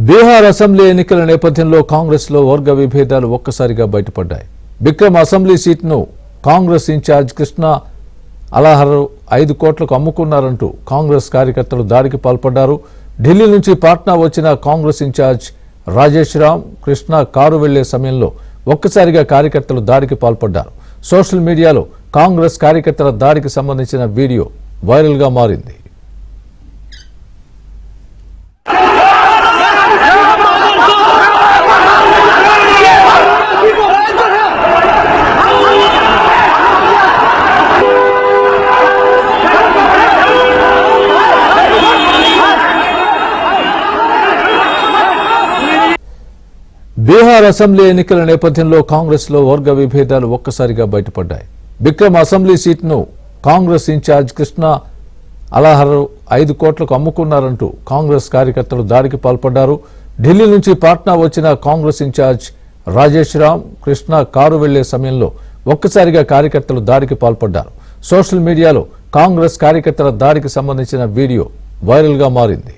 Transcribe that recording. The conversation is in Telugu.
బీహార్ అసెంబ్లీ ఎన్నికల నేపథ్యంలో కాంగ్రెస్ లో వర్గ విభేదాలు ఒక్కసారిగా బయటపడ్డాయి. బిక్రమ్ అసెంబ్లీ సీట్ను కాంగ్రెస్ ఇన్ఛార్జ్ కృష్ణ అలహర్ 5 కోట్లకు అమ్ముకున్నారంటూ కాంగ్రెస్ కార్యకర్తలు దాడికి పాల్పడ్డారు. ఢిల్లీ నుంచి పాట్నా వచ్చిన కాంగ్రెస్ ఇన్ఛార్జ్ రాజేష్ రామ్ కృష్ణ కారు వెళ్లే సమయంలో ఒక్కసారిగా కార్యకర్తలు దాడికి పాల్పడ్డారు. సోషల్ మీడియాలో కాంగ్రెస్ కార్యకర్తల దాడికి సంబంధించిన వీడియో వైరల్ గా మారింది. బీహార్ అసెంబ్లీ ఎన్నికల నేపథ్యంలో కాంగ్రెస్ లో వర్గ విభేదాలు ఒక్కసారిగా బయటపడ్డాయి. బిక్రమ్ అసెంబ్లీ సీట్ను కాంగ్రెస్ ఇన్ఛార్జ్ కృష్ణ అలహర్ 5 కోట్లకు అమ్ముకున్నారంటూ కాంగ్రెస్ కార్యకర్తలు దాడికి పాల్పడ్డారు. ఢిల్లీ నుంచి పాట్నా వచ్చిన కాంగ్రెస్ ఇన్ఛార్జ్ రాజేష్ రామ్ కృష్ణ కారు వెళ్లే సమయంలో ఒక్కసారిగా కార్యకర్తలు దాడికి పాల్పడ్డారు. సోషల్ మీడియాలో కాంగ్రెస్ కార్యకర్తల దాడికి సంబంధించిన వీడియో వైరల్ గా మారింది.